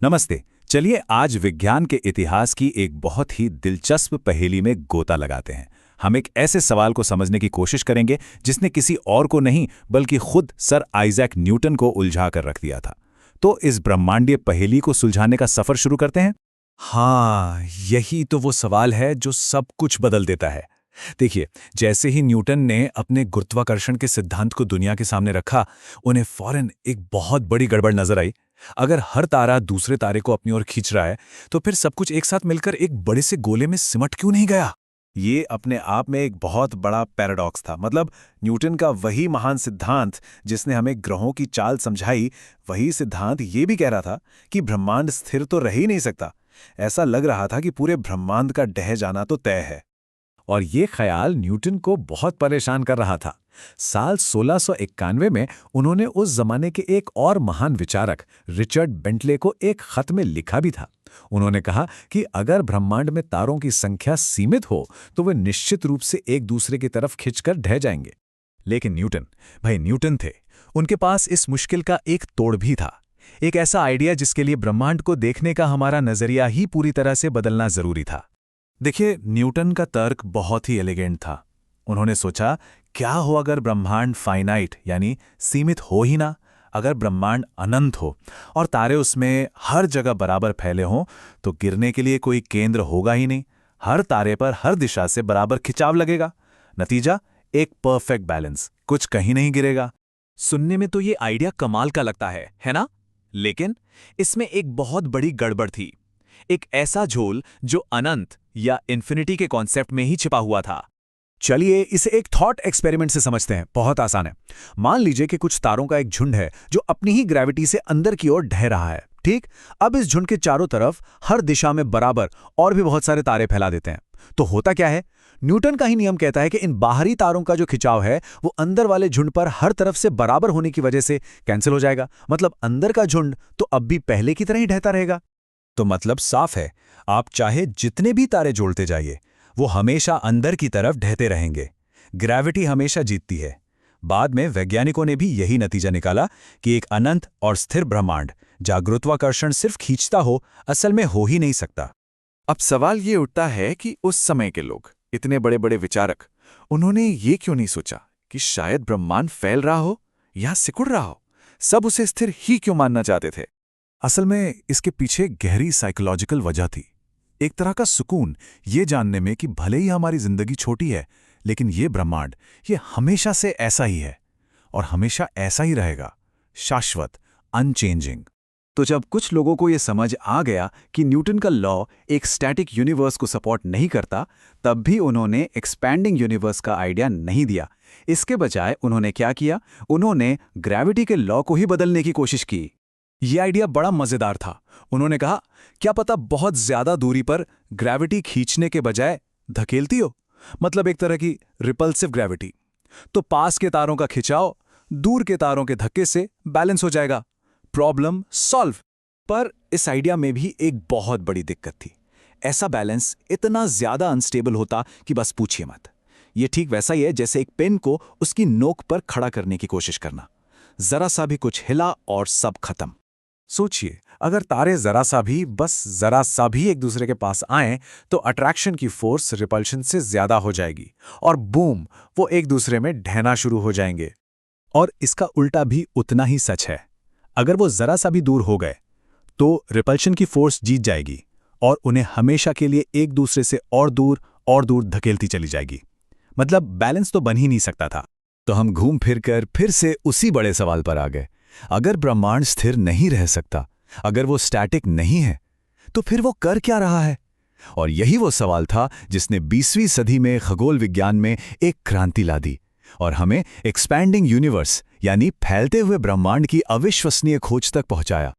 नमस्ते। चलिए आज विज्ञान के इतिहास की एक बहुत ही दिलचस्प पहेली में गोता लगाते हैं। हम एक ऐसे सवाल को समझने की कोशिश करेंगे जिसने किसी और को नहीं बल्कि खुद सर आइजैक न्यूटन को उलझा कर रख दिया था। तो इस ब्रह्मांडीय पहेली को सुलझाने का सफर शुरू करते हैं। हाँ, यही तो वो सवाल है जो सब कुछ बदल देता है। देखिए, जैसे ही न्यूटन ने अपने गुरुत्वाकर्षण के सिद्धांत को दुनिया के सामने रखा, उन्हें फौरन एक बहुत बड़ी गड़बड़ नजर आई। अगर हर तारा दूसरे तारे को अपनी ओर खींच रहा है, तो फिर सब कुछ एक साथ मिलकर एक बड़े से गोले में सिमट क्यों नहीं गया? ये अपने आप में एक बहुत बड़ा पैराडॉक्स था। मतलब न्यूटन का वही महान सिद्धांत जिसने हमें ग्रहों की चाल समझाई, वही सिद्धांत ये भी कह रहा था कि ब्रह्मांड स्थिर तो रह ही नहीं सकता। ऐसा लग रहा था कि पूरे ब्रह्मांड का ढह जाना तो तय है। और ये ख्याल न्यूटन को बहुत परेशान कर रहा था। साल 1691 में उन्होंने उस जमाने के एक और महान विचारक रिचर्ड बेंटले को एक खत में लिखा भी था। उन्होंने कहा कि अगर ब्रह्मांड में तारों की संख्या सीमित हो तो वे निश्चित रूप से एक दूसरे की तरफ खिंचकर ढह जाएंगे। लेकिन न्यूटन थे। उनके पास इस मुश्किल का एक तोड़ भी था, एक ऐसा आइडिया जिसके लिए ब्रह्मांड को देखने का हमारा नजरिया ही पूरी तरह से बदलना जरूरी था। देखिए, न्यूटन का तर्क बहुत ही एलिगेंट था। उन्होंने सोचा, क्या हो अगर ब्रह्मांड फाइनाइट यानी सीमित हो ही ना, अगर ब्रह्मांड अनंत हो और तारे उसमें हर जगह बराबर फैले हों, तो गिरने के लिए कोई केंद्र होगा ही नहीं। हर तारे पर हर दिशा से बराबर खिंचाव लगेगा। नतीजा एक परफेक्ट बैलेंस, कुछ कहीं नहीं गिरेगा। सुनने में तो ये आइडिया कमाल का लगता है ना? लेकिन इसमें एक बहुत बड़ी गड़बड़ थी। एक ऐसा झोल जो अनंत या इन्फिनिटी के कॉन्सेप्ट में ही छिपा हुआ था। चलिए इसे एक थॉट एक्सपेरिमेंट से समझते हैं। बहुत आसान है। मान लीजिए कि कुछ तारों का एक झुंड है जो अपनी ही ग्रेविटी से अंदर की ओर ढह रहा है। ठीक, अब इस झुंड के चारों तरफ हर दिशा में बराबर और भी बहुत सारे तारे फैला देते हैं। तो होता क्या है? न्यूटन का ही नियम कहता है कि इन बाहरी तारों का जो खिंचाव है वो अंदर वाले झुंड पर हर तरफ से बराबर होने की वजह से कैंसिल हो जाएगा। मतलब अंदर का झुंड तो अब भी पहले की तरह ही ढहता रहेगा। तो मतलब साफ है, आप चाहे जितने भी तारे जोड़ते जाइए, वो हमेशा अंदर की तरफ ढहते रहेंगे। ग्रेविटी हमेशा जीतती है। बाद में वैज्ञानिकों ने भी यही नतीजा निकाला कि एक अनंत और स्थिर ब्रह्मांड जहां गुरुत्वाकर्षण सिर्फ खींचता हो, असल में हो ही नहीं सकता। अब सवाल ये उठता है कि उस समय के लोग, इतने बड़े बड़े विचारक, उन्होंने ये क्यों नहीं सोचा कि शायद ब्रह्मांड फैल रहा हो या सिकुड़ रहा हो? सब उसे स्थिर ही क्यों मानना चाहते थे? असल में इसके पीछे गहरी साइकोलॉजिकल वजह थी। एक तरह का सुकून ये जानने में कि भले ही हमारी जिंदगी छोटी है, लेकिन ये ब्रह्मांड ये हमेशा से ऐसा ही है और हमेशा ऐसा ही रहेगा, शाश्वत, अनचेंजिंग। तो जब कुछ लोगों को यह समझ आ गया कि न्यूटन का लॉ एक स्टैटिक यूनिवर्स को सपोर्ट नहीं करता, तब भी उन्होंने एक्सपैंडिंग यूनिवर्स का आइडिया नहीं दिया। इसके बजाय उन्होंने क्या किया? उन्होंने ग्रेविटी के लॉ को ही बदलने की कोशिश की। यह आइडिया बड़ा मजेदार था। उन्होंने कहा, क्या पता बहुत ज्यादा दूरी पर ग्रेविटी खींचने के बजाय धकेलती हो, मतलब एक तरह की रिपल्सिव ग्रेविटी। तो पास के तारों का खिंचाव दूर के तारों के धक्के से बैलेंस हो जाएगा। Problem solve. पर इस आइडिया में भी एक बहुत बड़ी दिक्कत थी। ऐसा बैलेंस इतना ज्यादा अनस्टेबल होता कि बस पूछिए मत। यह ठीक वैसा ही है जैसे एक पेन को उसकी नोक पर खड़ा करने की कोशिश करना। जरा सा भी कुछ हिला और सब खत्म। सोचिए, अगर तारे जरा सा भी एक दूसरे के पास आएं, तो अट्रैक्शन की फोर्स रिपल्शन से ज्यादा हो जाएगी और बूम, वो एक दूसरे में ढहना शुरू हो जाएंगे। और इसका उल्टा भी उतना ही सच है। अगर वो जरा सा भी दूर हो गए, तो रिपल्शन की फोर्स जीत जाएगी और उन्हें हमेशा के लिए एक दूसरे से और दूर धकेलती चली जाएगी। मतलब बैलेंस तो बन ही नहीं सकता था। तो हम घूम फिर से उसी बड़े सवाल पर आ गए। अगर ब्रह्मांड स्थिर नहीं रह सकता, अगर वो स्टैटिक नहीं है, तो फिर वो कर क्या रहा है? और यही वो सवाल था जिसने 20वीं सदी में खगोल विज्ञान में एक क्रांति ला दी और हमें एक्सपैंडिंग यूनिवर्स यानी फैलते हुए ब्रह्मांड की अविश्वसनीय खोज तक पहुंचाया।